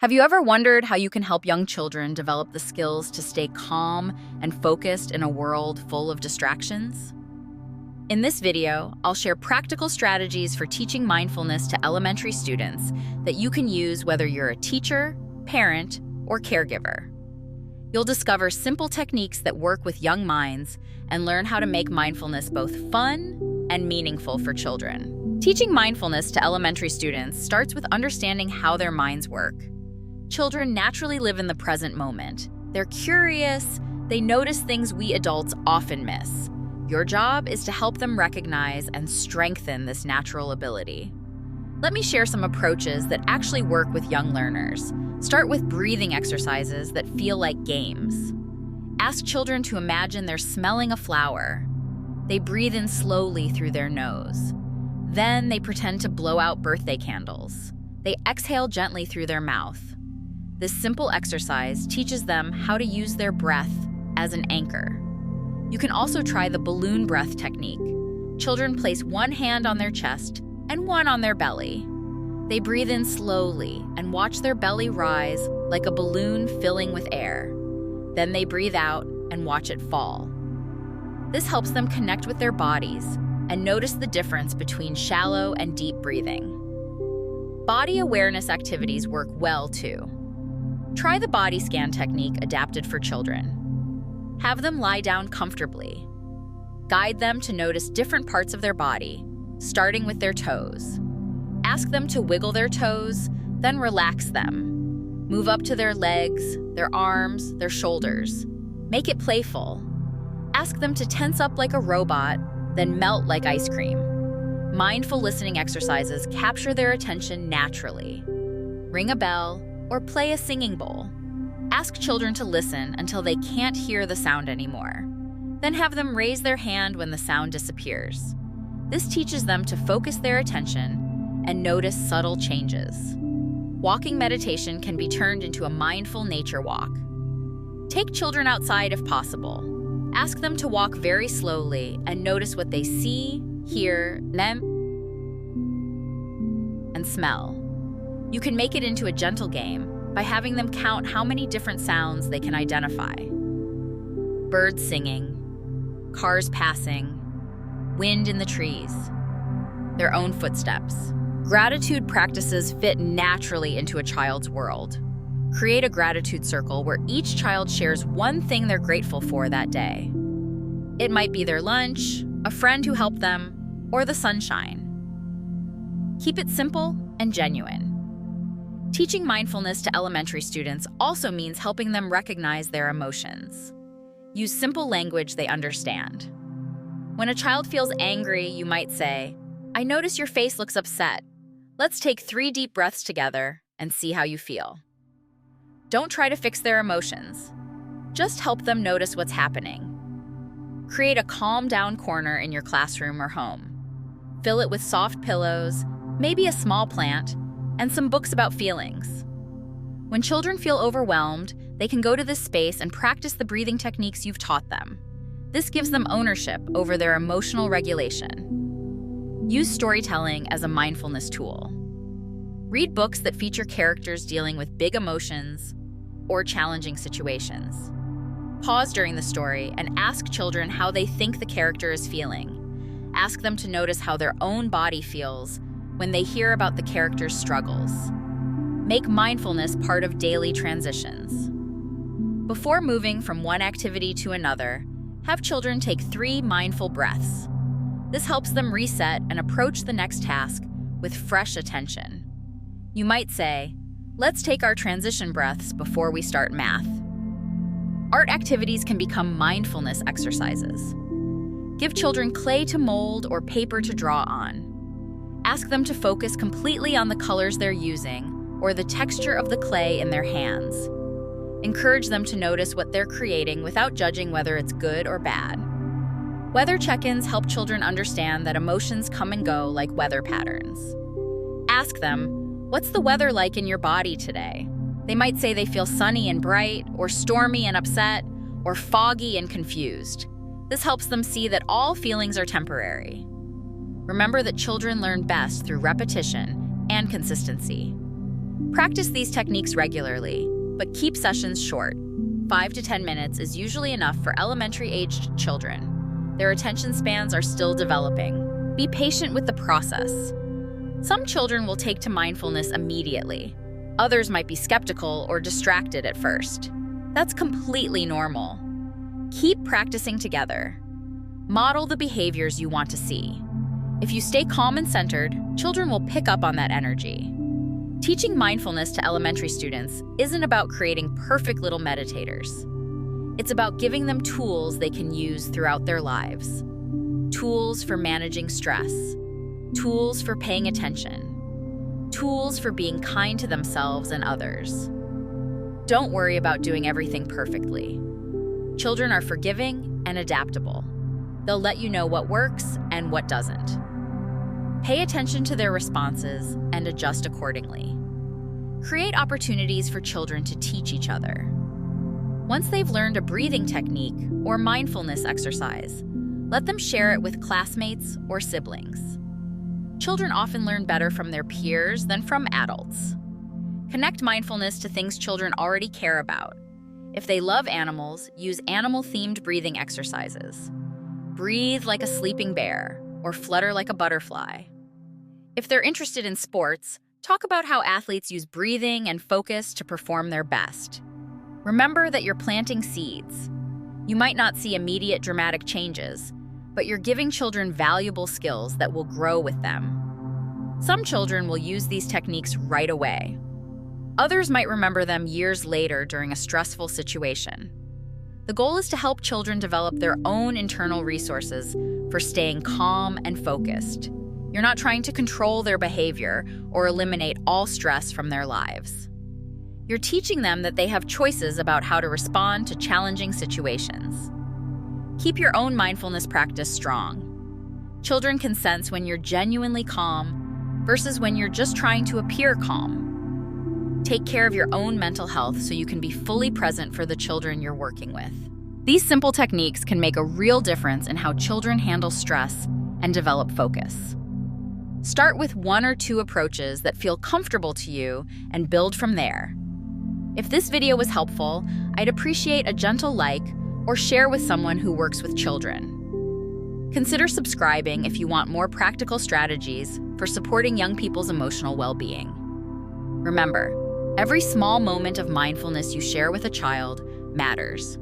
Have you ever wondered how you can help young children develop the skills to stay calm and focused in a world full of distractions? In this video, I'll share practical strategies for teaching mindfulness to elementary students that you can use whether you're a teacher, parent, or caregiver. You'll discover simple techniques that work with young minds and learn how to make mindfulness both fun and meaningful for children. Teaching mindfulness to elementary students starts with understanding how their minds work. Children naturally live in the present moment. They're curious, they notice things we adults often miss. Your job is to help them recognize and strengthen this natural ability. Let me share some approaches that actually work with young learners. Start with breathing exercises that feel like games. Ask children to imagine they're smelling a flower. They breathe in slowly through their nose. Then they pretend to blow out birthday candles. They exhale gently through their mouth. This simple exercise teaches them how to use their breath as an anchor. You can also try the balloon breath technique. Children place one hand on their chest and one on their belly. They breathe in slowly and watch their belly rise like a balloon filling with air. Then they breathe out and watch it fall. This helps them connect with their bodies and notice the difference between shallow and deep breathing. Body awareness activities work well too. Try the body scan technique adapted for children. Have them lie down comfortably. Guide them to notice different parts of their body, starting with their toes. Ask them to wiggle their toes, then relax them. Move up to their legs, their arms, their shoulders. Make it playful. Ask them to tense up like a robot, then melt like ice cream. Mindful listening exercises capture their attention naturally. Ring a bell, or play a singing bowl. Ask children to listen until they can't hear the sound anymore. Then have them raise their hand when the sound disappears. This teaches them to focus their attention and notice subtle changes. Walking meditation can be turned into a mindful nature walk. Take children outside if possible. Ask them to walk very slowly and notice what they see, hear, and smell. You can make it into a gentle game by having them count how many different sounds they can identify. Birds singing, cars passing, wind in the trees, their own footsteps. Gratitude practices fit naturally into a child's world. Create a gratitude circle where each child shares one thing they're grateful for that day. It might be their lunch, a friend who helped them, or the sunshine. Keep it simple and genuine. Teaching mindfulness to elementary students also means helping them recognize their emotions. Use simple language they understand. When a child feels angry, you might say, "I notice your face looks upset. Let's take 3 deep breaths together and see how you feel." Don't try to fix their emotions. Just help them notice what's happening. Create a calm down corner in your classroom or home. Fill it with soft pillows, maybe a small plant, and some books about feelings. When children feel overwhelmed, they can go to this space and practice the breathing techniques you've taught them. This gives them ownership over their emotional regulation. Use storytelling as a mindfulness tool. Read books that feature characters dealing with big emotions or challenging situations. Pause during the story and ask children how they think the character is feeling. Ask them to notice how their own body feels when they hear about the character's struggles. Make mindfulness part of daily transitions. Before moving from one activity to another, have children take 3 mindful breaths. This helps them reset and approach the next task with fresh attention. You might say, "Let's take our transition breaths before we start math." Art activities can become mindfulness exercises. Give children clay to mold or paper to draw on. Ask them to focus completely on the colors they're using or the texture of the clay in their hands. Encourage them to notice what they're creating without judging whether it's good or bad. Weather check-ins help children understand that emotions come and go like weather patterns. Ask them, "What's the weather like in your body today?" They might say they feel sunny and bright, or stormy and upset, or foggy and confused. This helps them see that all feelings are temporary. Remember that children learn best through repetition and consistency. Practice these techniques regularly, but keep sessions short. 5 to 10 minutes is usually enough for elementary-aged children. Their attention spans are still developing. Be patient with the process. Some children will take to mindfulness immediately. Others might be skeptical or distracted at first. That's completely normal. Keep practicing together. Model the behaviors you want to see. If you stay calm and centered, children will pick up on that energy. Teaching mindfulness to elementary students isn't about creating perfect little meditators. It's about giving them tools they can use throughout their lives. Tools for managing stress. Tools for paying attention. Tools for being kind to themselves and others. Don't worry about doing everything perfectly. Children are forgiving and adaptable. They'll let you know what works and what doesn't. Pay attention to their responses and adjust accordingly. Create opportunities for children to teach each other. Once they've learned a breathing technique or mindfulness exercise, let them share it with classmates or siblings. Children often learn better from their peers than from adults. Connect mindfulness to things children already care about. If they love animals, use animal-themed breathing exercises. Breathe like a sleeping bear or flutter like a butterfly. If they're interested in sports, talk about how athletes use breathing and focus to perform their best. Remember that you're planting seeds. You might not see immediate dramatic changes, but you're giving children valuable skills that will grow with them. Some children will use these techniques right away. Others might remember them years later during a stressful situation. The goal is to help children develop their own internal resources for staying calm and focused. You're not trying to control their behavior or eliminate all stress from their lives. You're teaching them that they have choices about how to respond to challenging situations. Keep your own mindfulness practice strong. Children can sense when you're genuinely calm versus when you're just trying to appear calm. Take care of your own mental health so you can be fully present for the children you're working with. These simple techniques can make a real difference in how children handle stress and develop focus. Start with 1 or 2 approaches that feel comfortable to you and build from there. If this video was helpful, I'd appreciate a gentle like or share with someone who works with children. Consider subscribing if you want more practical strategies for supporting young people's emotional well-being. Remember, every small moment of mindfulness you share with a child matters.